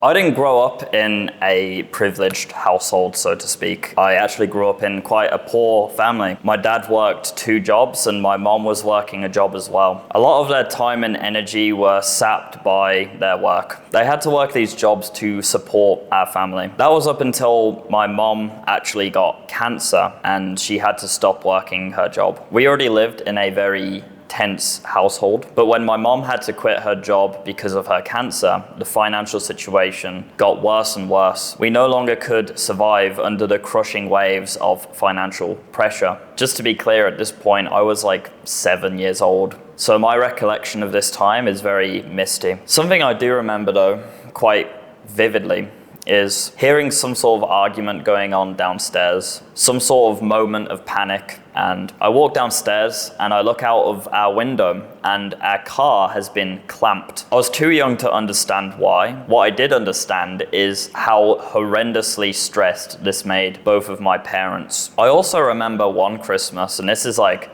I didn't grow up in a privileged household, so to speak. I actually grew up in quite a poor family. My dad worked 2 jobs and my mom was working a job as well. A lot of their time and energy were sapped by their work. They had to work these jobs to support our family. That was up until my mom actually got cancer and she had to stop working her job. We already lived in a very tense household, but when my mom had to quit her job because of her cancer, the financial situation got worse and worse. We no longer could survive under the crushing waves of financial pressure. Just to be clear, at this point I was like 7 years old, so my recollection of this time is very misty. Something I do remember though quite vividly is hearing some sort of argument going on downstairs, some sort of moment of panic, and I walk downstairs and I look out of our window and our car has been clamped. I was too young to understand why. What I did understand is how horrendously stressed this made both of my parents. I also remember one Christmas, and this is like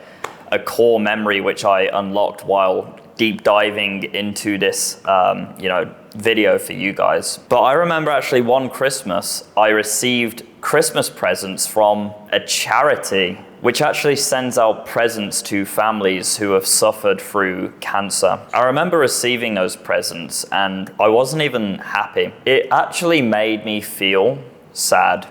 a core memory which I unlocked while deep diving into this video for you guys. But I remember actually one Christmas I received Christmas presents from a charity which actually sends out presents to families who have suffered through cancer. I remember receiving those presents and I wasn't even happy. It actually made me feel sad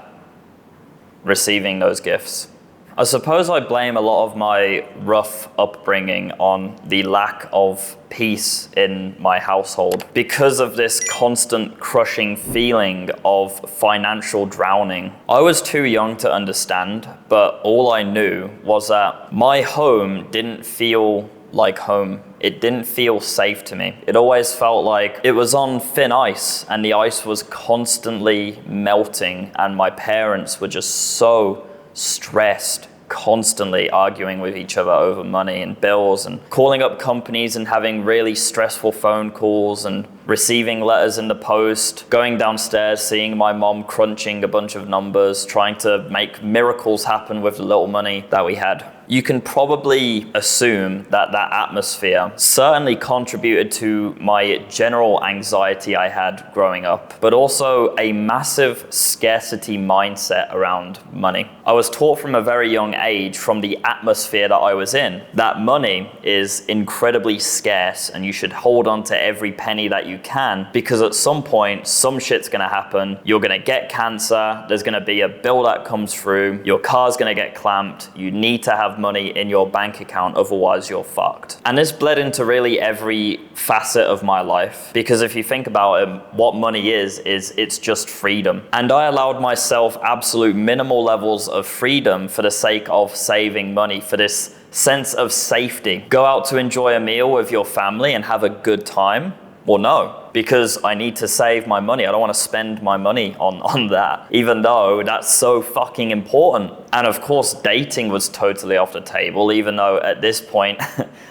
receiving those gifts. I suppose I blame a lot of my rough upbringing on the lack of peace in my household because of this constant crushing feeling of financial drowning. I was too young to understand, but all I knew was that my home didn't feel like home. It didn't feel safe to me. It always felt like it was on thin ice and the ice was constantly melting and my parents were just so stressed, constantly arguing with each other over money and bills and calling up companies and having really stressful phone calls and receiving letters in the post, going downstairs, seeing my mom crunching a bunch of numbers, trying to make miracles happen with the little money that we had. You can probably assume that that atmosphere certainly contributed to my general anxiety I had growing up, but also a massive scarcity mindset around money. I was taught from a very young age, from the atmosphere that I was in, that money is incredibly scarce and you should hold on to every penny that you can, because at some point some shit's gonna happen. You're gonna get cancer, there's gonna be a bill that comes through, your car's gonna get clamped, you need to have money in your bank account, otherwise you're fucked. And this bled into really every facet of my life, because if you think about it, what money is it's just freedom. And I allowed myself absolute minimal levels of freedom for the sake of saving money, for this sense of safety. Go out to enjoy a meal with your family and have a good time? Well, no, because I need to save my money. I don't want to spend my money on that, even though that's so fucking important. And of course, dating was totally off the table, even though at this point,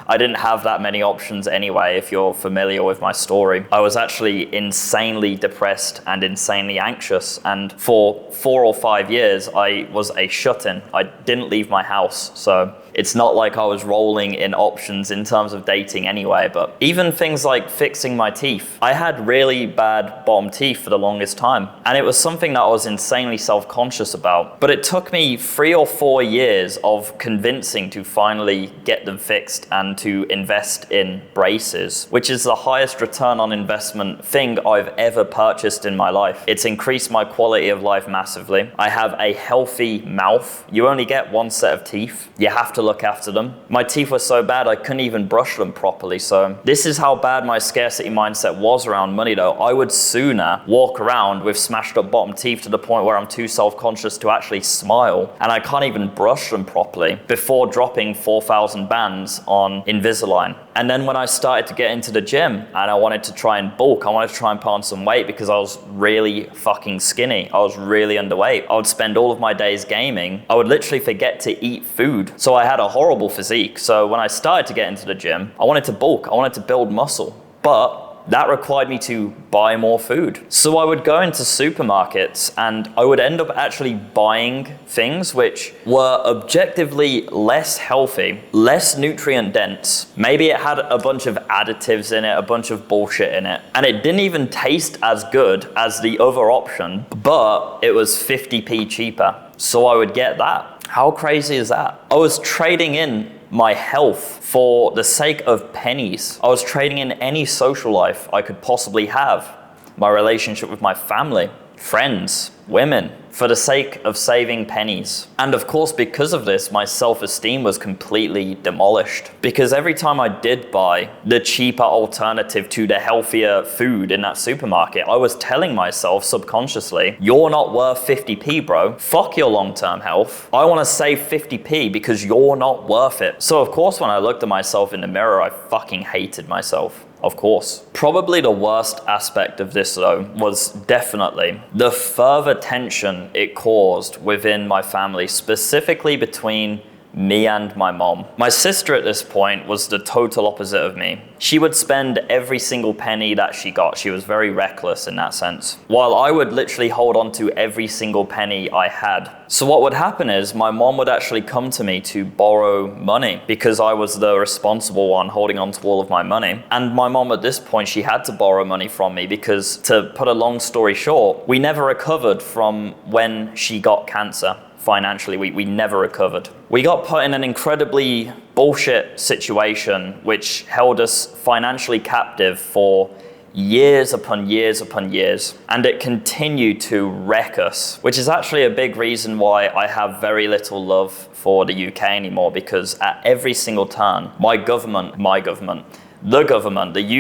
I didn't have that many options anyway, if you're familiar with my story. I was actually insanely depressed and insanely anxious. And for 4 or 5 years, I was a shut-in. I didn't leave my house. So it's not like I was rolling in options in terms of dating anyway, but even things like fixing my teeth. I had really bad bottom teeth for the longest time, and it was something that I was insanely self-conscious about. But it took me 3 or 4 years of convincing to finally get them fixed and to invest in braces, which is the highest return on investment thing I've ever purchased in my life. It's increased my quality of life massively. I have a healthy mouth. You only get 1 set of teeth. You have to look after them. My teeth were so bad I couldn't even brush them properly. So this is how bad my scarcity mindset was around money though. I would sooner walk around with smashed up bottom teeth to the point where I'm too self-conscious to actually smile, and I can't even brush them properly, before dropping 4,000 bands on Invisalign. And then when I started to get into the gym and I wanted to try and bulk, I wanted to try and put on some weight because I was really fucking skinny. I was really underweight. I would spend all of my days gaming. I would literally forget to eat food. So I had a horrible physique. So when I started to get into the gym, I wanted to bulk. I wanted to build muscle. But that required me to buy more food. So I would go into supermarkets and I would end up actually buying things which were objectively less healthy, less nutrient dense. Maybe it had a bunch of additives in it, a bunch of bullshit in it, and it didn't even taste as good as the other option, but it was 50p cheaper. So I would get that. How crazy is that? I was trading in my health for the sake of pennies. I was trading in any social life I could possibly have, my relationship with my family, friends, women, for the sake of saving pennies. And of course, because of this, my self-esteem was completely demolished. Because every time I did buy the cheaper alternative to the healthier food in that supermarket, I was telling myself subconsciously, you're not worth 50p, bro. Fuck your long-term health. I want to save 50p because you're not worth it. So of course, when I looked at myself in the mirror, I fucking hated myself. Of course. Probably the worst aspect of this though was definitely the further tension it caused within my family, specifically between me and my mom. My sister at this point was the total opposite of me. She would spend every single penny that she got. She was very reckless in that sense. While I would literally hold on to every single penny I had. So what would happen is my mom would actually come to me to borrow money because I was the responsible one holding on to all of my money. And my mom at this point, she had to borrow money from me because, to put a long story short, we never recovered from when she got cancer. Financially, we never recovered. We got put in an incredibly bullshit situation which held us financially captive for years upon years upon years, and it continued to wreck us, which is actually a big reason why I have very little love for the UK anymore, because at every single turn, the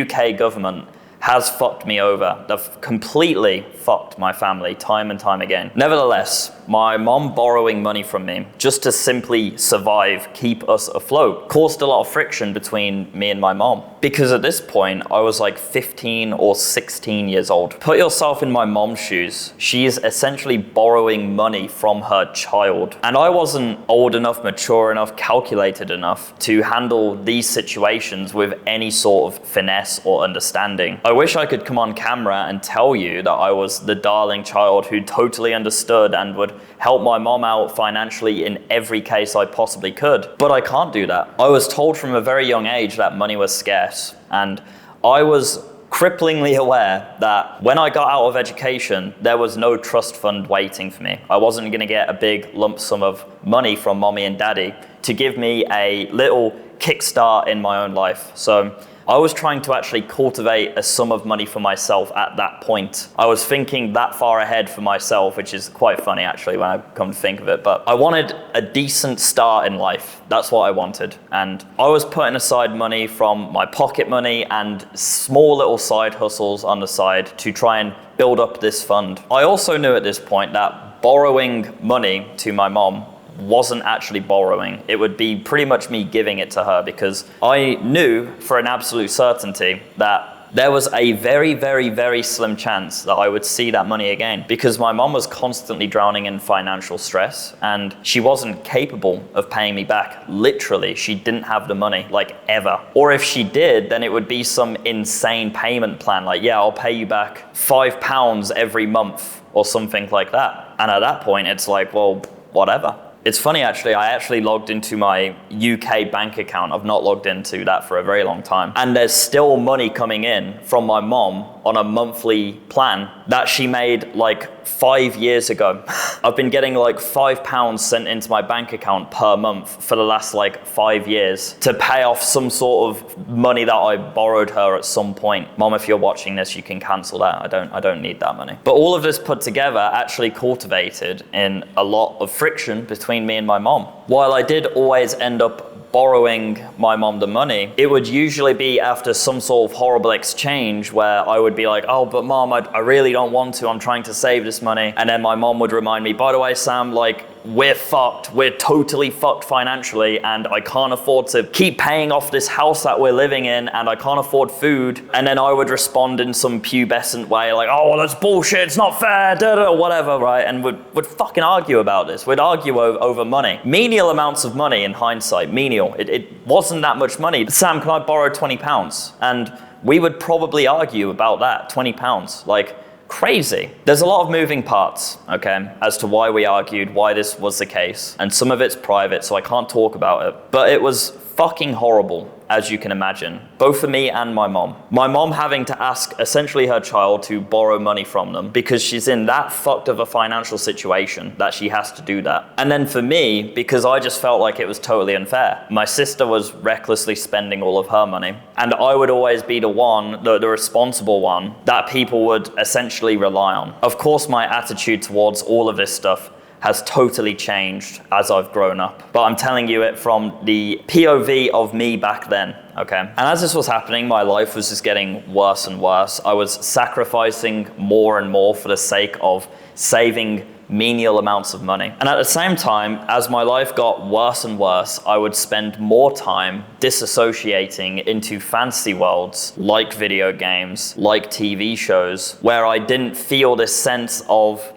UK government has fucked me over. They've completely fucked my family time and time again. Nevertheless, my mom borrowing money from me just to simply survive, keep us afloat, caused a lot of friction between me and my mom. Because at this point, I was like 15 or 16 years old. Put yourself in my mom's shoes. She is essentially borrowing money from her child. And I wasn't old enough, mature enough, calculated enough to handle these situations with any sort of finesse or understanding. I wish I could come on camera and tell you that I was the darling child who totally understood and would help my mom out financially in every case I possibly could. But I can't do that. I was told from a very young age that money was scarce, and I was cripplingly aware that when I got out of education, there was no trust fund waiting for me. I wasn't gonna get a big lump sum of money from mommy and daddy to give me a little kickstart in my own life. So I was trying to actually cultivate a sum of money for myself at that point. I was thinking that far ahead for myself, which is quite funny actually when I come to think of it, but I wanted a decent start in life. That's what I wanted. And I was putting aside money from my pocket money and small little side hustles on the side to try and build up this fund. I also knew at this point that borrowing money to my mom wasn't actually borrowing. It would be pretty much me giving it to her, because I knew for an absolute certainty that there was a very, very, very slim chance that I would see that money again, because my mom was constantly drowning in financial stress and she wasn't capable of paying me back. Literally, she didn't have the money, like, ever. Or if she did, then it would be some insane payment plan, like, yeah, I'll pay you back £5 every month or something like that. And at that point, it's like, well, whatever. It's funny actually, I actually logged into my UK bank account. I've not logged into that for a very long time. And there's still money coming in from my mom on a monthly plan that she made like 5 years ago. I've been getting like £5 sent into my bank account per month for the last like 5 years to pay off some sort of money that I borrowed her at some point. Mom, if you're watching this, you can cancel that. I don't need that money. But all of this put together actually cultivated in a lot of friction between me and my mom. While I did always end up borrowing my mom the money, it would usually be after some sort of horrible exchange where I would be like, oh, but mom, I really don't want to, I'm trying to save this money. And then my mom would remind me, by the way, Sam, like, we're fucked, we're totally fucked financially, and I can't afford to keep paying off this house that we're living in, and I can't afford food. And then I would respond in some pubescent way, like, oh, well, that's bullshit, it's not fair, whatever, right? And would fucking argue about this. We'd argue over money. Menial amounts of money in hindsight, menial. It wasn't that much money. Sam, can I borrow £20? And we would probably argue about that, £20. Like, crazy. There's a lot of moving parts, okay, as to why we argued, why this was the case, and some of it's private, so I can't talk about it. But it was fucking horrible, as you can imagine, both for me and my mom. My mom having to ask essentially her child to borrow money from them because she's in that fucked of a financial situation that she has to do that. And then for me, because I just felt like it was totally unfair. My sister was recklessly spending all of her money, and I would always be the responsible one that people would essentially rely on. Of course, my attitude towards all of this stuff has totally changed as I've grown up. But I'm telling you it from the POV of me back then, okay? And as this was happening, my life was just getting worse and worse. I was sacrificing more and more for the sake of saving menial amounts of money. And at the same time, as my life got worse and worse, I would spend more time disassociating into fantasy worlds like video games, like TV shows, where I didn't feel this sense of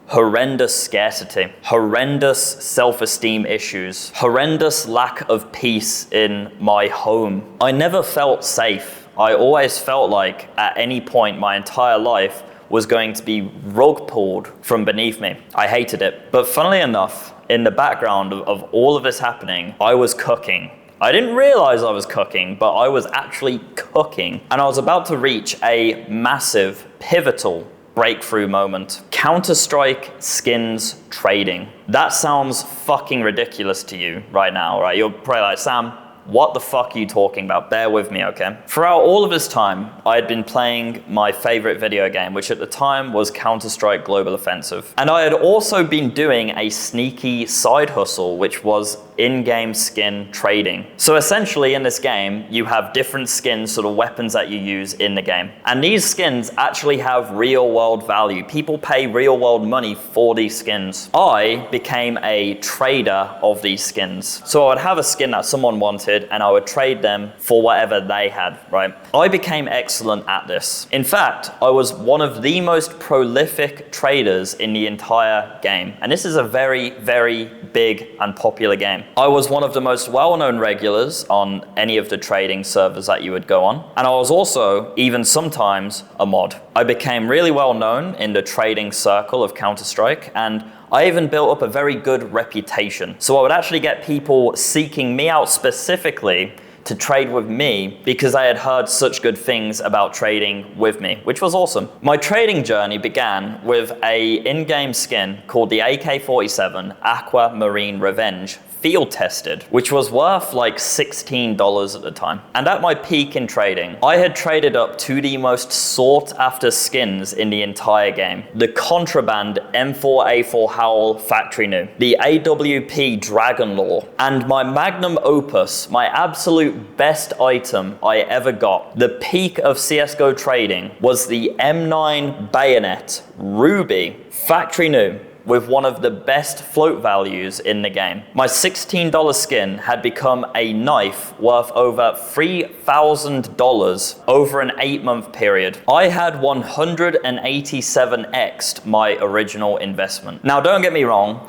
horrendous scarcity, horrendous self-esteem issues, horrendous lack of peace in my home. I never felt safe. I always felt like at any point my entire life was going to be rug pulled from beneath me. I hated it. But funnily enough, in the background of all of this happening, I was cooking. I didn't realize I was cooking, but I was actually cooking. And I was about to reach a massive, pivotal breakthrough moment. Counter-Strike skins trading. That sounds fucking ridiculous to you right now, right? You're probably like, Sam, what the fuck are you talking about? Bear with me, okay? Throughout all of this time, I had been playing my favorite video game, which at the time was Counter-Strike Global Offensive. And I had also been doing a sneaky side hustle, which was in-game skin trading. So essentially in this game, you have different skins, sort of weapons that you use in the game. And these skins actually have real world value. People pay real world money for these skins. I became a trader of these skins. So I would have a skin that someone wanted and I would trade them for whatever they had, right? I became excellent at this. In fact, I was one of the most prolific traders in the entire game. And this is a very, very big and popular game. I was one of the most well-known regulars on any of the trading servers that you would go on. And I was also, even sometimes, a mod. I became really well known in the trading circle of Counter-Strike, and I even built up a very good reputation. So I would actually get people seeking me out specifically to trade with me because I had heard such good things about trading with me, which was awesome. My trading journey began with a in-game skin called the AK-47 Aquamarine Revenge field tested, which was worth like $16 at the time. And at my peak in trading, I had traded up to the most sought after skins in the entire game. The contraband M4A4 Howl Factory New, the AWP Dragon Lore, and my magnum opus, my absolute best item I ever got. The peak of CSGO trading was the M9 Bayonet Ruby Factory New, with one of the best float values in the game. My $16 skin had become a knife worth over $3,000 over an 8-month period. I had 187x'd my original investment. Now don't get me wrong,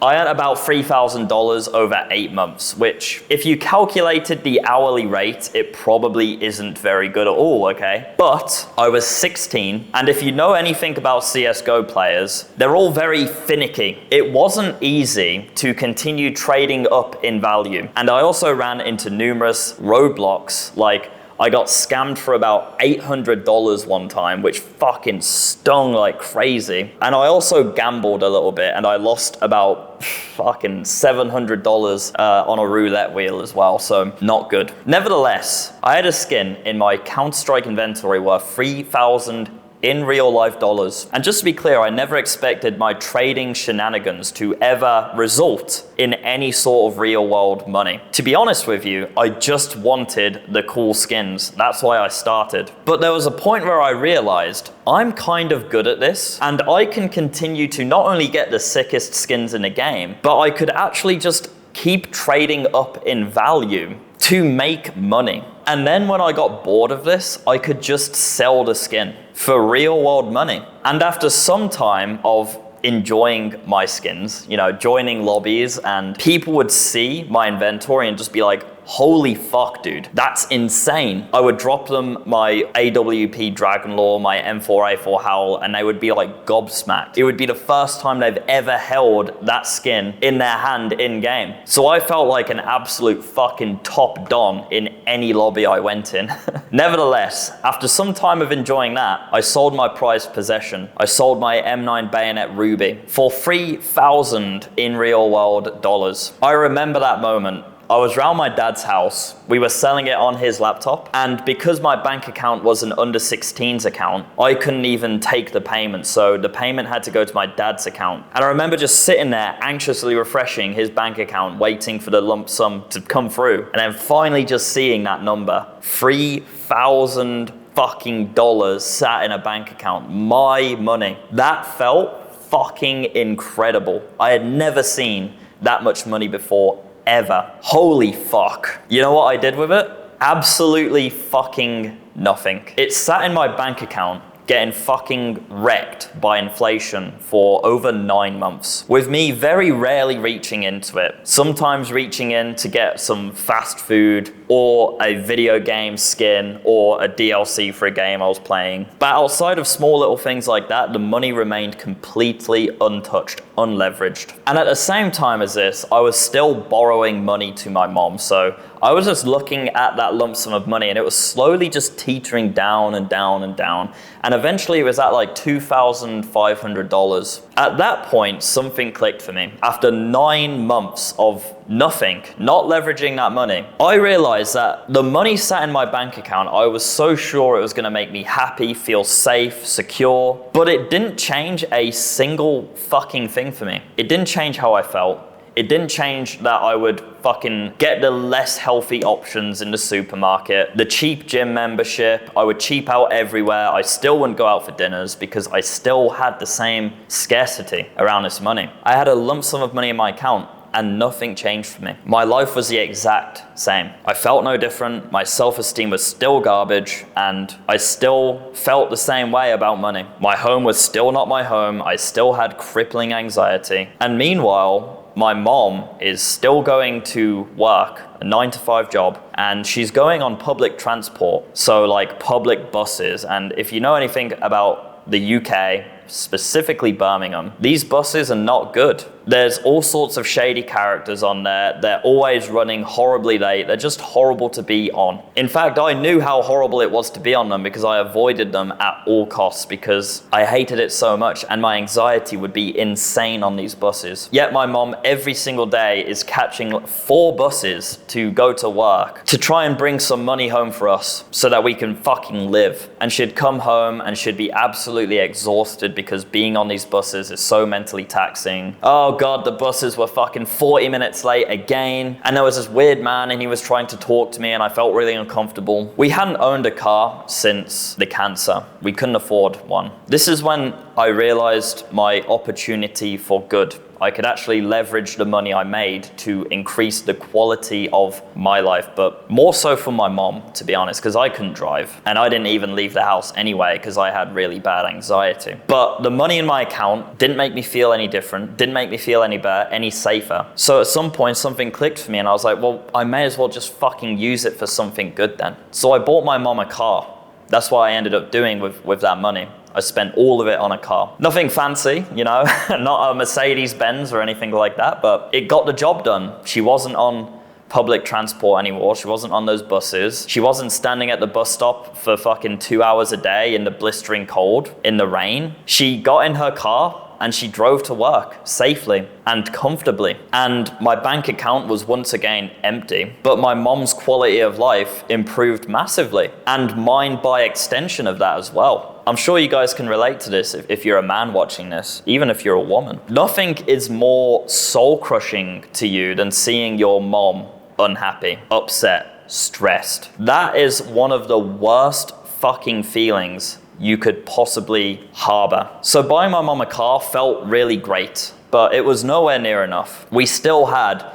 I earned about $3,000 over 8 months, which if you calculated the hourly rate, it probably isn't very good at all, okay? But I was 16, and if you know anything about CSGO players, they're all very finicky. It wasn't easy to continue trading up in value. And I also ran into numerous roadblocks, like I got scammed for about $800 one time, which fucking stung like crazy. And I also gambled a little bit and I lost about fucking $700 on a roulette wheel as well, so not good. Nevertheless, I had a skin in my Counter-Strike inventory worth 3,000 in real life dollars. And just to be clear, I never expected my trading shenanigans to ever result in any sort of real world money. To be honest with you, I just wanted the cool skins. That's why I started. But there was a point where I realized I'm kind of good at this, and I can continue to not only get the sickest skins in the game, but I could actually just keep trading up in value to make money. And then when I got bored of this, I could just sell the skin for real world money. And after some time of enjoying my skins, you know, joining lobbies, and people would see my inventory and just be like, holy fuck, dude, that's insane. I would drop them my AWP Dragonlore, my M4A4 Howl, and they would be like gobsmacked. It would be the first time they've ever held that skin in their hand in game. So I felt like an absolute fucking top don in any lobby I went in. Nevertheless, after some time of enjoying that, I sold my prized possession. I sold my M9 Bayonet Ruby for 3,000 in real world dollars. I remember that moment. I was around my dad's house. We were selling it on his laptop. And because my bank account was an under 16s account, I couldn't even take the payment. So the payment had to go to my dad's account. And I remember just sitting there anxiously refreshing his bank account, waiting for the lump sum to come through. And then finally just seeing that number, 3,000 fucking dollars sat in a bank account, my money. That felt fucking incredible. I had never seen that much money before, ever. Holy fuck. You know what I did with it? Absolutely fucking nothing. It sat in my bank account getting fucking wrecked by inflation for over 9 months, with me very rarely reaching into it. Sometimes reaching in to get some fast food or a video game skin or a DLC for a game I was playing. But outside of small little things like that, the money remained completely untouched, unleveraged. And at the same time as this, I was still borrowing money to my mom. So I was just looking at that lump sum of money and it was slowly just teetering down and down and down. And eventually it was at like $2,500. At that point, something clicked for me. After 9 months of nothing, not leveraging that money, I realized that the money sat in my bank account. I was so sure it was gonna make me happy, feel safe, secure, but it didn't change a single fucking thing for me. It didn't change how I felt. It didn't change that I would fucking get the less healthy options in the supermarket, the cheap gym membership. I would cheap out everywhere. I still wouldn't go out for dinners because I still had the same scarcity around this money. I had a lump sum of money in my account and nothing changed for me. My life was the exact same. I felt no different. My self-esteem was still garbage and I still felt the same way about money. My home was still not my home. I still had crippling anxiety. And meanwhile, my mom is still going to work, a 9-to-5 job, and she's going on public transport, so like public buses. And if you know anything about the UK, specifically Birmingham, these buses are not good. There's all sorts of shady characters on there. They're always running horribly late. They're just horrible to be on. In fact, I knew how horrible it was to be on them because I avoided them at all costs because I hated it so much and my anxiety would be insane on these buses. Yet my mom every single day is catching 4 buses to go to work to try and bring some money home for us so that we can fucking live. And she'd come home and she'd be absolutely exhausted because being on these buses is so mentally taxing. Oh God, the buses were fucking 40 minutes late again. And there was this weird man and he was trying to talk to me and I felt really uncomfortable. We hadn't owned a car since the cancer. We couldn't afford one. This is when I realized my opportunity for good. I could actually leverage the money I made to increase the quality of my life, but more so for my mom, to be honest, because I couldn't drive. And I didn't even leave the house anyway because I had really bad anxiety. But the money in my account didn't make me feel any different, didn't make me feel any better, any safer. So at some point, something clicked for me and I was like, well, I may as well just fucking use it for something good then. So I bought my mom a car. That's what I ended up doing with that money. I spent all of it on a car. Nothing fancy, you know, not a Mercedes-Benz or anything like that, but it got the job done. She wasn't on public transport anymore. She wasn't on those buses. She wasn't standing at the bus stop for fucking 2 hours a day in the blistering cold, in the rain. She got in her car and she drove to work safely and comfortably. And my bank account was once again empty, but my mom's quality of life improved massively, and mine by extension of that as well. I'm sure you guys can relate to this if you're a man watching this, even if you're a woman. Nothing is more soul-crushing to you than seeing your mom unhappy, upset, stressed. That is one of the worst fucking feelings you could possibly harbor. So buying my mom a car felt really great, but it was nowhere near enough. We still had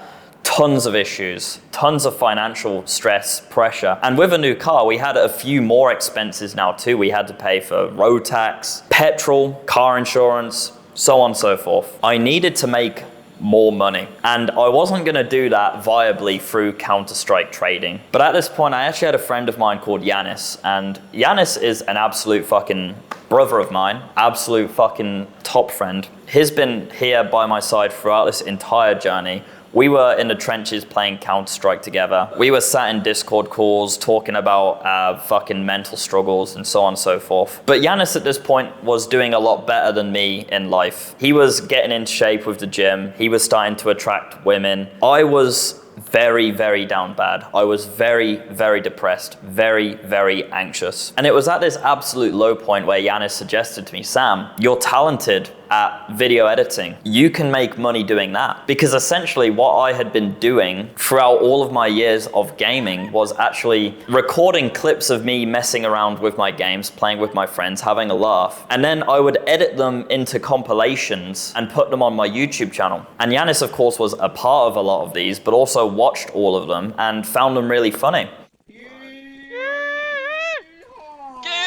tons of issues, tons of financial stress, pressure. And with a new car, we had a few more expenses now too. We had to pay for road tax, petrol, car insurance, so on and so forth. I needed to make more money. And I wasn't gonna do that viably through Counter-Strike trading. But at this point, I actually had a friend of mine called Yanis, and Yanis is an absolute fucking brother of mine, absolute fucking top friend. He's been here by my side throughout this entire journey. We were in the trenches playing Counter-Strike together. We were sat in Discord calls talking about fucking mental struggles and so on and so forth. But Yanis at this point was doing a lot better than me in life. He was getting in shape with the gym. He was starting to attract women. I was very, very down bad. I was very, very depressed, very, very anxious. And it was at this absolute low point where Yanis suggested to me, Sam, you're talented at video editing. You can make money doing that. Because essentially what I had been doing throughout all of my years of gaming was actually recording clips of me messing around with my games, playing with my friends, having a laugh. And then I would edit them into compilations and put them on my YouTube channel. And Yanis, of course, was a part of a lot of these, but also watched all of them and found them really funny. Get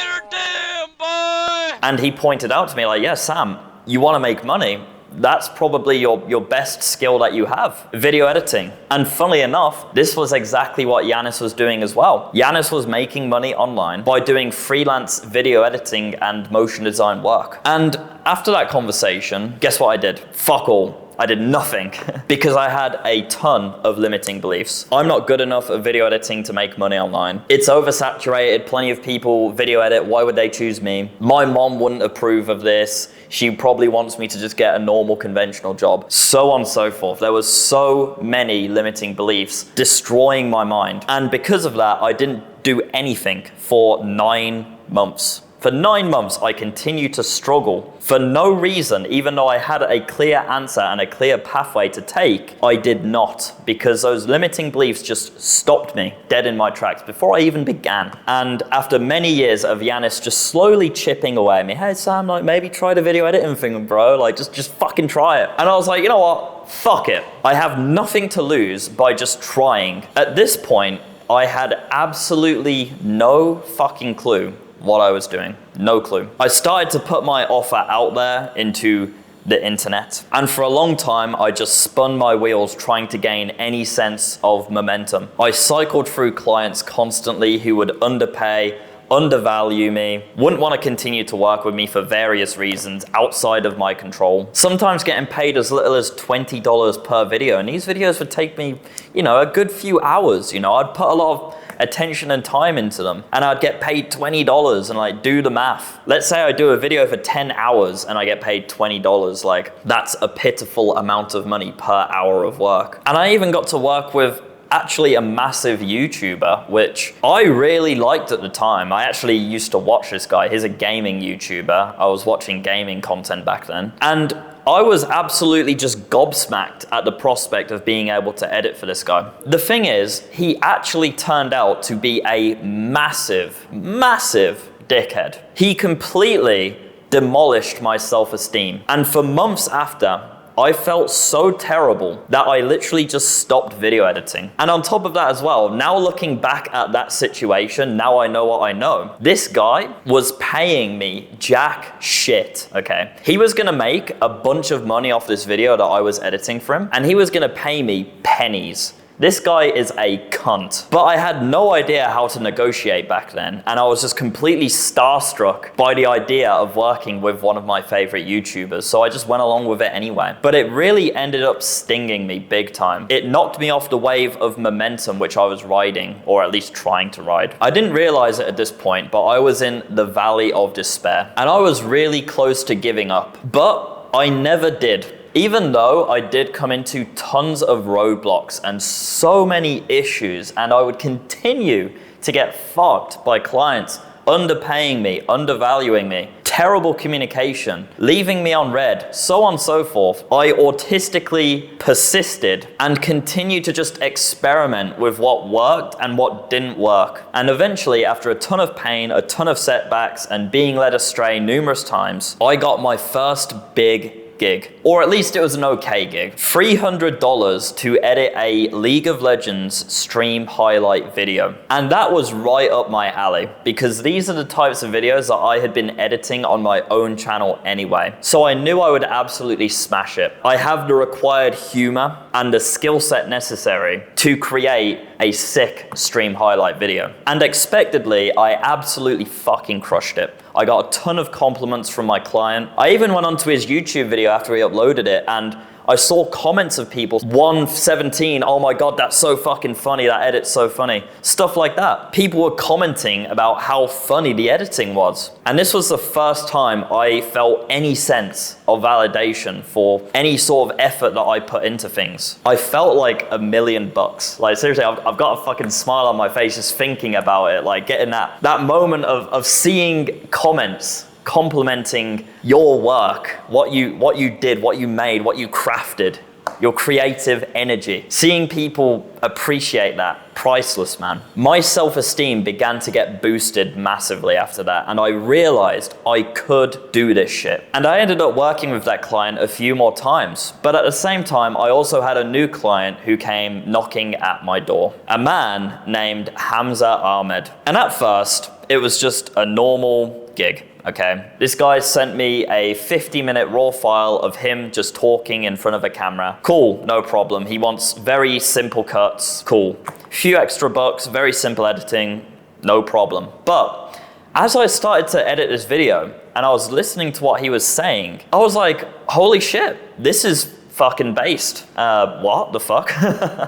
her down, boy! And he pointed out to me like, yeah, Sam, you want to make money, that's probably your best skill that you have, video editing. And funnily enough, this was exactly what Yanis was doing as well. Yanis was making money online by doing freelance video editing and motion design work. And after that conversation, guess what I did? Fuck all. I did nothing because I had a ton of limiting beliefs. I'm not good enough at video editing to make money online. It's oversaturated, plenty of people video edit, why would they choose me? My mom wouldn't approve of this. She probably wants me to just get a normal conventional job. So on and so forth. There was so many limiting beliefs destroying my mind. And because of that, I didn't do anything for 9 months. For 9 months, I continued to struggle for no reason, even though I had a clear answer and a clear pathway to take, I did not, because those limiting beliefs just stopped me dead in my tracks before I even began. And after many years of Yanis just slowly chipping away at me, hey Sam, like maybe try the video editing thing, bro, like just fucking try it. And I was like, you know what, fuck it. I have nothing to lose by just trying. At this point, I had absolutely no fucking clue what I was doing. No clue. I started to put my offer out there into the internet. And for a long time, I just spun my wheels trying to gain any sense of momentum. I cycled through clients constantly who would underpay, undervalue me, wouldn't want to continue to work with me for various reasons outside of my control. Sometimes getting paid as little as $20 per video. And these videos would take me, a good few hours. I'd put a lot of attention and time into them, and I'd get paid $20 and like do the math. Let's say I do a video for 10 hours and I get paid $20, like that's a pitiful amount of money per hour of work. And I even got to work with actually a massive YouTuber, which I really liked at the time. I actually used to watch this guy. He's a gaming YouTuber. I was watching gaming content back then. And I was absolutely just gobsmacked at the prospect of being able to edit for this guy. The thing is, he actually turned out to be a massive, massive dickhead. He completely demolished my self-esteem. And for months after, I felt so terrible that I literally just stopped video editing. And on top of that as well, now looking back at that situation, now I know what I know. This guy was paying me jack shit, okay? He was gonna make a bunch of money off this video that I was editing for him, and he was gonna pay me pennies. This guy is a cunt. But I had no idea how to negotiate back then, and I was just completely starstruck by the idea of working with one of my favorite YouTubers, so I just went along with it anyway. But it really ended up stinging me big time. It knocked me off the wave of momentum which I was riding, or at least trying to ride. I didn't realize it at this point, but I was in the valley of despair, and I was really close to giving up. But I never did. Even though I did come into tons of roadblocks and so many issues, and I would continue to get fucked by clients underpaying me, undervaluing me, terrible communication, leaving me on red, so on and so forth, I autistically persisted and continued to just experiment with what worked and what didn't work. And eventually, after a ton of pain, a ton of setbacks, and being led astray numerous times, I got my first big gig, or at least it was an okay gig. $300 to edit a League of Legends stream highlight video. And that was right up my alley, because these are the types of videos that I had been editing on my own channel anyway. So I knew I would absolutely smash it. I have the required humor and the skill set necessary to create a sick stream highlight video. And expectedly, I absolutely fucking crushed it. I got a ton of compliments from my client. I even went onto his YouTube video after he uploaded it, and I saw comments of people, 117, oh my God, that's so fucking funny, that edit's so funny. Stuff like that. People were commenting about how funny the editing was. And this was the first time I felt any sense of validation for any sort of effort that I put into things. I felt like $1 million. Like seriously, I've got a fucking smile on my face just thinking about it, like getting that moment of seeing comments complimenting your work, what you did, what you made, what you crafted, your creative energy. Seeing people appreciate that, priceless, man. My self-esteem began to get boosted massively after that, and I realized I could do this shit. And I ended up working with that client a few more times. But at the same time, I also had a new client who came knocking at my door. A man named Hamza Ahmed. And at first, it was just a normal gig. Okay, this guy sent me a 50-minute raw file of him just talking in front of a camera. Cool, no problem. He wants very simple cuts. Cool. Few extra bucks, very simple editing, no problem. But as I started to edit this video and I was listening to what he was saying, I was like, holy shit, this is fucking based. What the fuck?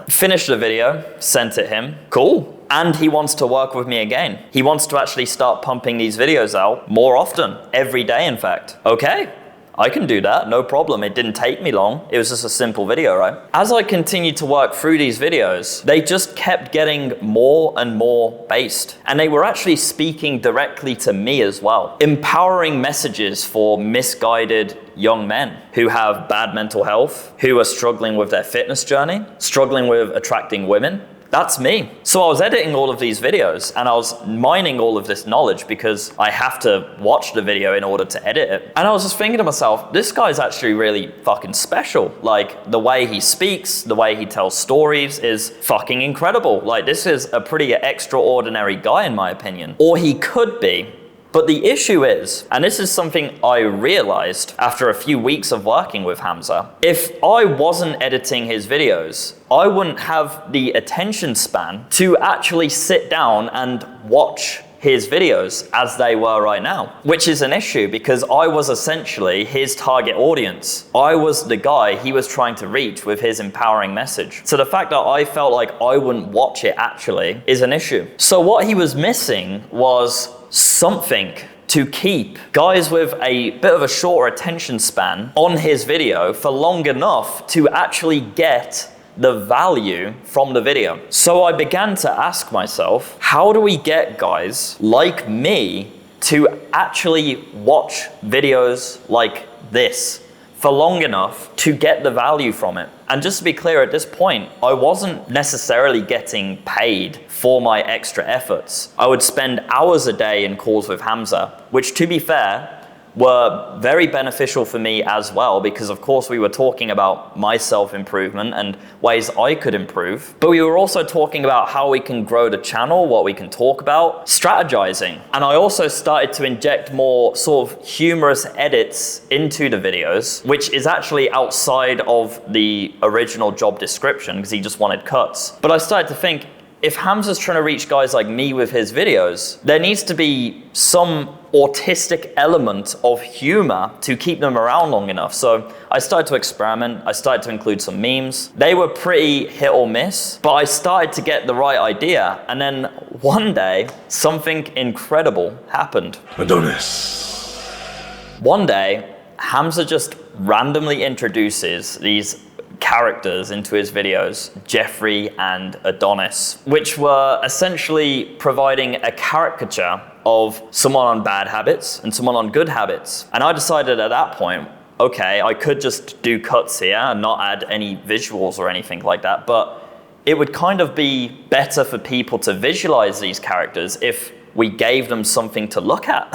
Finished the video, sent it him. Cool. And he wants to work with me again. He wants to actually start pumping these videos out more often, every day in fact. Okay, I can do that, no problem. It didn't take me long. It was just a simple video, right? As I continued to work through these videos, they just kept getting more and more based. And they were actually speaking directly to me as well. Empowering messages for misguided young men who have bad mental health, who are struggling with their fitness journey, struggling with attracting women. That's me. So I was editing all of these videos and I was mining all of this knowledge because I have to watch the video in order to edit it. And I was just thinking to myself, this guy's actually really fucking special. Like the way he speaks, the way he tells stories is fucking incredible. Like this is a pretty extraordinary guy in my opinion. Or he could be. But the issue is, and this is something I realized after a few weeks of working with Hamza, if I wasn't editing his videos, I wouldn't have the attention span to actually sit down and watch his videos as they were right now, which is an issue because I was essentially his target audience. I was the guy he was trying to reach with his empowering message. So the fact that I felt like I wouldn't watch it actually is an issue. So what he was missing was something to keep guys with a bit of a shorter attention span on his video for long enough to actually get the value from the video. So I began to ask myself, how do we get guys like me to actually watch videos like this for long enough to get the value from it? And just to be clear, at this point, I wasn't necessarily getting paid for my extra efforts. I would spend hours a day in calls with Hamza, which to be fair, were very beneficial for me as well, because of course we were talking about my self-improvement and ways I could improve, but we were also talking about how we can grow the channel, what we can talk about, strategizing. And I also started to inject more sort of humorous edits into the videos, which is actually outside of the original job description because he just wanted cuts. But I started to think, if Hamza's trying to reach guys like me with his videos, there needs to be some autistic element of humor to keep them around long enough. So I started to experiment. I started to include some memes. They were pretty hit or miss, but I started to get the right idea. And then one day, something incredible happened. Adonis. One day, Hamza just randomly introduces these characters into his videos, Jeffrey and Adonis, which were essentially providing a caricature of someone on bad habits and someone on good habits. And I decided at that point, okay, I could just do cuts here and not add any visuals or anything like that, but it would kind of be better for people to visualize these characters if we gave them something to look at.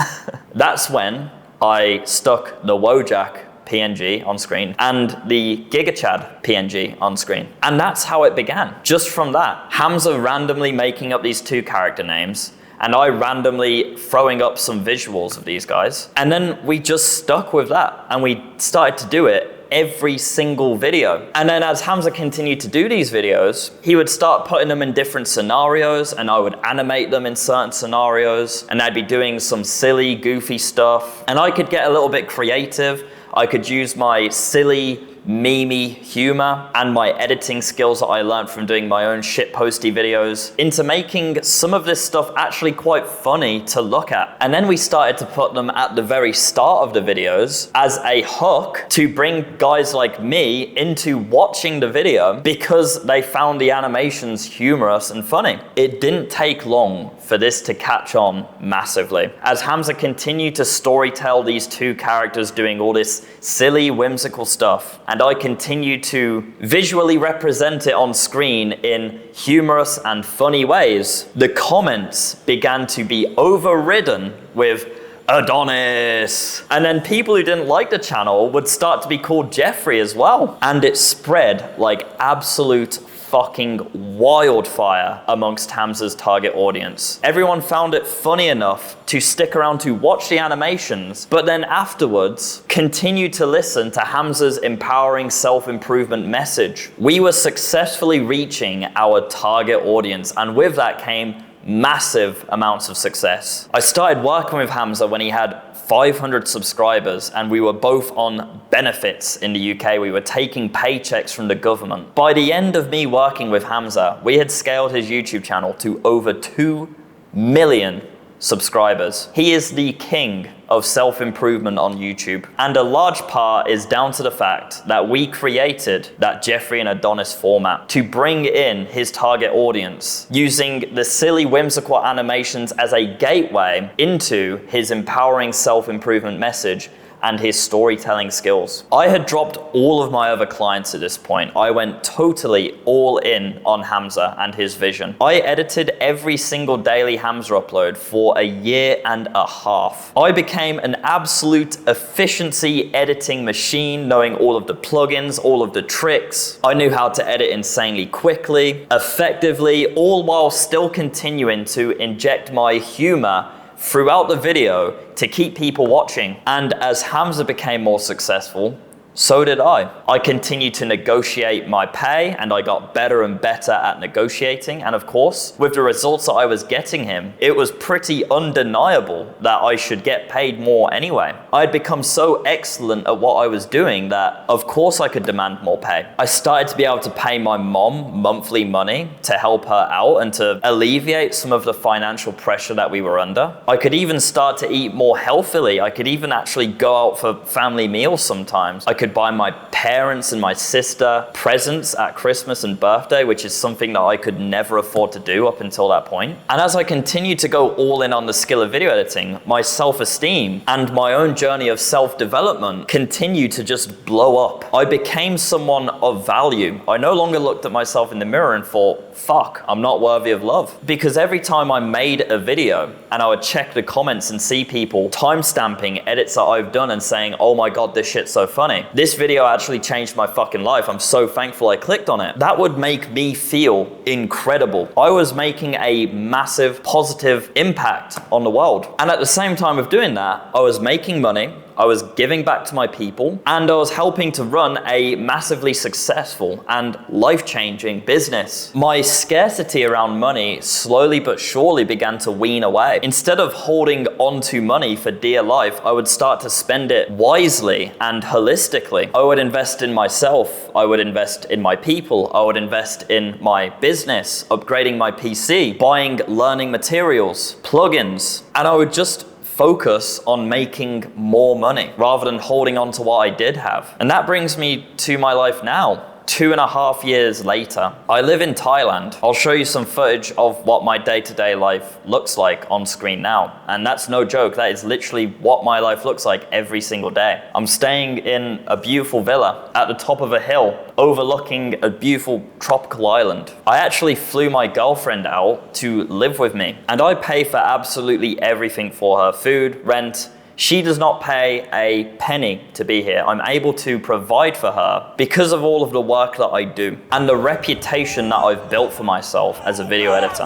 That's when I stuck the Wojak PNG on screen and the GigaChad PNG on screen. And that's how it began. Just from that, Hamza randomly making up these two character names, and I randomly throwing up some visuals of these guys. And then we just stuck with that, and we started to do it every single video. And then as Hamza continued to do these videos, he would start putting them in different scenarios, and I would animate them in certain scenarios, and I'd be doing some silly, goofy stuff. And I could get a little bit creative. I could use my silly, memey humor and my editing skills that I learned from doing my own shitposty videos into making some of this stuff actually quite funny to look at. And then we started to put them at the very start of the videos as a hook to bring guys like me into watching the video because they found the animations humorous and funny. It didn't take long for this to catch on massively. As Hamza continued to storytell these two characters doing all this silly, whimsical stuff, and I continued to visually represent it on screen in humorous and funny ways, the comments began to be overridden with Adonis. And then people who didn't like the channel would start to be called Jeffrey as well. And it spread like absolute fucking wildfire amongst Hamza's target audience. Everyone found it funny enough to stick around to watch the animations, but then afterwards continue to listen to Hamza's empowering self-improvement message. We were successfully reaching our target audience, and with that came massive amounts of success. I started working with Hamza when he had 500 subscribers, and we were both on benefits in the UK. We were taking paychecks from the government. By the end of me working with Hamza, we had scaled his YouTube channel to over 2 million subscribers. He is the king of self-improvement on YouTube. And a large part is down to the fact that we created that Jeffrey and Adonis format to bring in his target audience, using the silly, whimsical animations as a gateway into his empowering self-improvement message and his storytelling skills. I had dropped all of my other clients at this point. I went totally all in on Hamza and his vision. I edited every single daily Hamza upload for a year and a half. I became an absolute efficiency editing machine, knowing all of the plugins, all of the tricks. I knew how to edit insanely quickly, effectively, all while still continuing to inject my humor throughout the video to keep people watching. And as Hamza became more successful, so did I. I continued to negotiate my pay, and I got better and better at negotiating. And of course, with the results that I was getting him, it was pretty undeniable that I should get paid more anyway. I had become so excellent at what I was doing that of course I could demand more pay. I started to be able to pay my mom monthly money to help her out and to alleviate some of the financial pressure that we were under. I could even start to eat more healthily. I could even actually go out for family meals sometimes. I could buy my parents and my sister presents at Christmas and birthday, which is something that I could never afford to do up until that point. And as I continued to go all in on the skill of video editing, my self-esteem and my own journey of self-development continued to just blow up. I became someone of value. I no longer looked at myself in the mirror and thought, fuck, I'm not worthy of love. Because every time I made a video and I would check the comments and see people timestamping edits that I've done and saying, oh my God, this shit's so funny. This video actually changed my fucking life. I'm so thankful I clicked on it. That would make me feel incredible. I was making a massive positive impact on the world. And at the same time of doing that, I was making money, I was giving back to my people, and I was helping to run a massively successful and life-changing business. My scarcity around money slowly but surely began to wean away. Instead of holding onto money for dear life, I would start to spend it wisely and holistically. I would invest in myself, I would invest in my people, I would invest in my business, upgrading my PC, buying learning materials, plugins, and I would just focus on making more money rather than holding on to what I did have. And that brings me to my life now. 2.5 years later, I live in Thailand. I'll show you some footage of what my day-to-day life looks like on screen now. And that's no joke, that is literally what my life looks like every single day. I'm staying in a beautiful villa at the top of a hill overlooking a beautiful tropical island. I actually flew my girlfriend out to live with me, and I pay for absolutely everything for her: food, rent. She does not pay a penny to be here. I'm able to provide for her because of all of the work that I do and the reputation that I've built for myself as a video editor.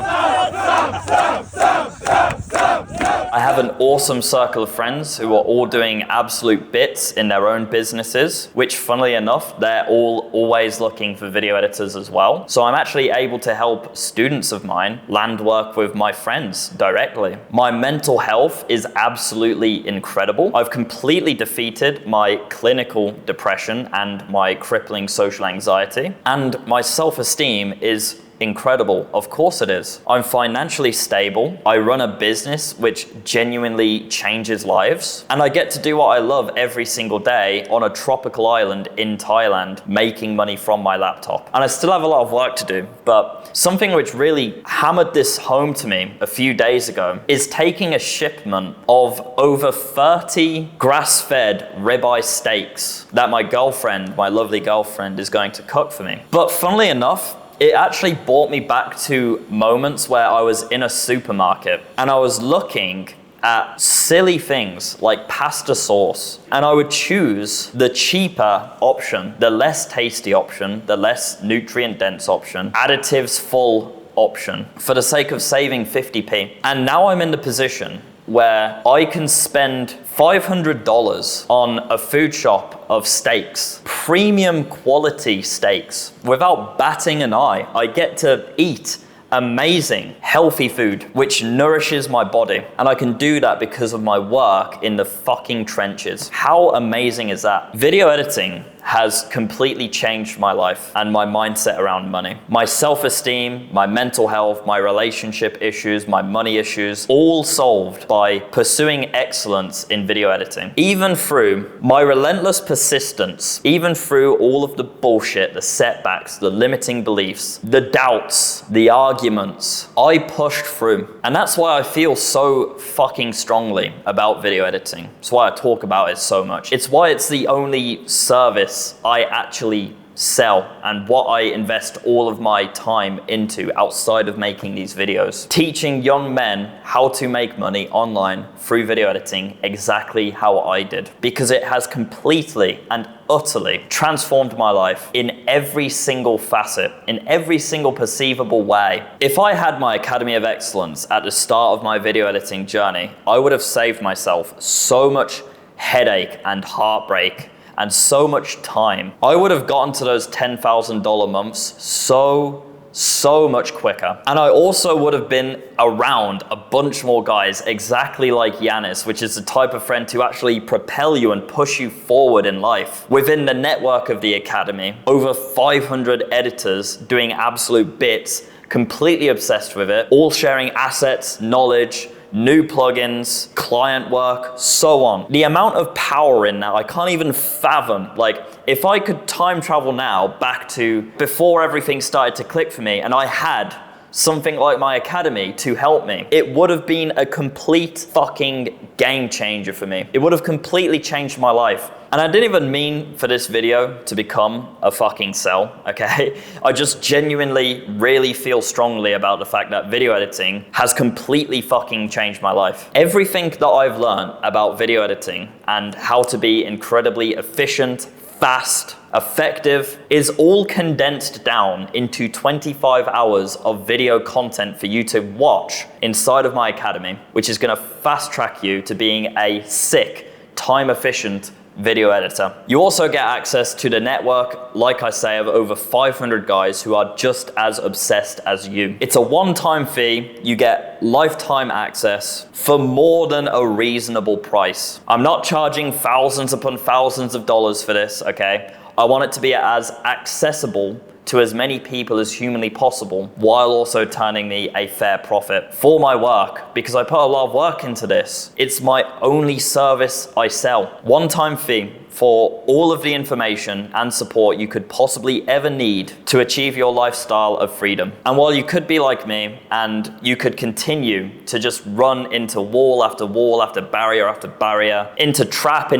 I have an awesome circle of friends who are all doing absolute bits in their own businesses, which funnily enough, they're all always looking for video editors as well. So I'm actually able to help students of mine land work with my friends directly. My mental health is absolutely incredible. I've completely defeated my clinical depression and my crippling social anxiety, and my self-esteem is incredible. Of course it is. I'm financially stable. I run a business which genuinely changes lives. And I get to do what I love every single day on a tropical island in Thailand, making money from my laptop. And I still have a lot of work to do, but something which really hammered this home to me a few days ago is taking a shipment of over 30 grass-fed ribeye steaks that my girlfriend, my lovely girlfriend, is going to cook for me. But funnily enough, it actually brought me back to moments where I was in a supermarket and I was looking at silly things like pasta sauce, and I would choose the cheaper option, the less tasty option, the less nutrient dense option, additives full option for the sake of saving 50p. And now I'm in the position where I can spend $500 on a food shop of steaks, premium quality steaks, without batting an eye. I get to eat amazing, healthy food, which nourishes my body. And I can do that because of my work in the fucking trenches. How amazing is that? Video editing has completely changed my life and my mindset around money. My self-esteem, my mental health, my relationship issues, my money issues, all solved by pursuing excellence in video editing. Even through my relentless persistence, even through all of the bullshit, the setbacks, the limiting beliefs, the doubts, the arguments, I pushed through. And that's why I feel so fucking strongly about video editing. It's why I talk about it so much. It's why it's the only service I actually sell and what I invest all of my time into outside of making these videos. Teaching young men how to make money online through video editing exactly how I did, because it has completely and utterly transformed my life in every single facet, in every single perceivable way. If I had my Academy of Excellence at the start of my video editing journey, I would have saved myself so much headache and heartbreak and so much time. I would have gotten to those $10,000 months so much quicker. And I also would have been around a bunch more guys exactly like Yanis, which is the type of friend to actually propel you and push you forward in life. Within the network of the Academy, over 500 editors doing absolute bits, completely obsessed with it, all sharing assets, knowledge, new plugins, client work, so on. The amount of power in that, I can't even fathom. Like, if I could time travel now back to before everything started to click for me and I had something like my Academy to help me, it would have been a complete fucking game changer for me. It would have completely changed my life. And I didn't even mean for this video to become a fucking sell, okay? I just genuinely really feel strongly about the fact that video editing has completely fucking changed my life. Everything that I've learned about video editing and how to be incredibly efficient, fast, effective is all condensed down into 25 hours of video content for you to watch inside of my Academy, which is gonna fast track you to being a sick, time efficient video editor. You also get access to the network, like I say, of over 500 guys who are just as obsessed as you. It's a one-time fee. You get lifetime access for more than a reasonable price. I'm not charging thousands upon thousands of dollars for this, okay? I want it to be as accessible to as many people as humanly possible, while also turning me a fair profit for my work, because I put a lot of work into this. It's my only service I sell. One-time fee for all of the information and support you could possibly ever need to achieve your lifestyle of freedom. And while you could be like me and you could continue to just run into wall after wall after barrier, into trap,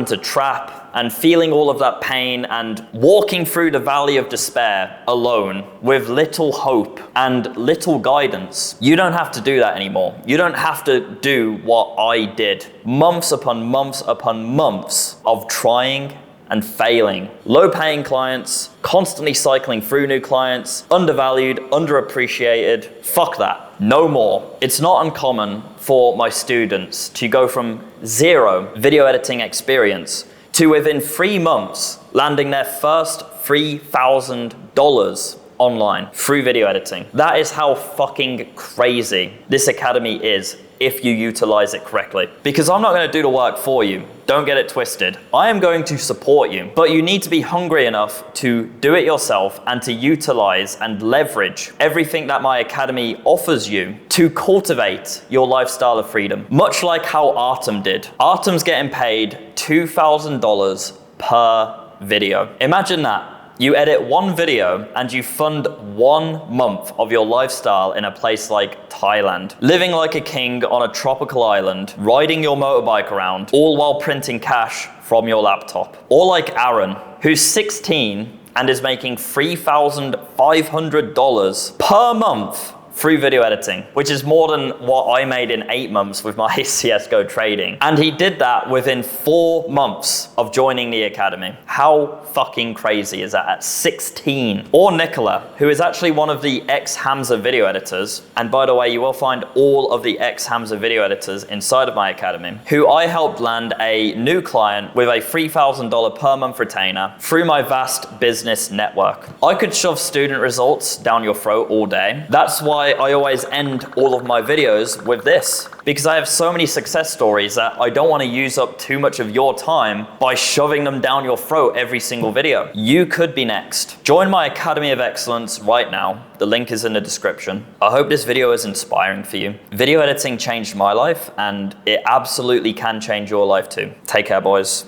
and feeling all of that pain and walking through the valley of despair alone with little hope and little guidance. You don't have to do that anymore. You don't have to do what I did. Months upon months upon months of trying and failing. Low-paying clients, constantly cycling through new clients, undervalued, underappreciated. Fuck that. No more. It's not uncommon for my students to go from 0 video editing experience to within 3 months landing their first $3,000 online through video editing. That is how fucking crazy this academy is if you utilize it correctly. Because I'm not going to do the work for you. Don't get it twisted. I am going to support you, but you need to be hungry enough to do it yourself and to utilize and leverage everything that my academy offers you to cultivate your lifestyle of freedom. Much like how Artem did. Artem's getting paid $2,000 per video. Imagine that. You edit 1 video and you fund 1 month of your lifestyle in a place like Thailand. Living like a king on a tropical island, riding your motorbike around, all while printing cash from your laptop. Or like Aaron, who's 16 and is making $3,500 per month through video editing, which is more than what I made in 8 months with my CSGO trading. And he did that within 4 months of joining the academy. How fucking crazy is that at 16? Or Nicola, who is actually one of the ex-Hamza video editors. And by the way, you will find all of the ex-Hamza video editors inside of my academy, who I helped land a new client with a $3,000 per month retainer through my vast business network. I could shove student results down your throat all day. That's why I always end all of my videos with this, because I have so many success stories that I don't want to use up too much of your time by shoving them down your throat every single video. You could be next. Join my Academy of Excellence right now. The link is in the description. I hope this video is inspiring for you. Video editing changed my life, and it absolutely can change your life too. Take care, boys.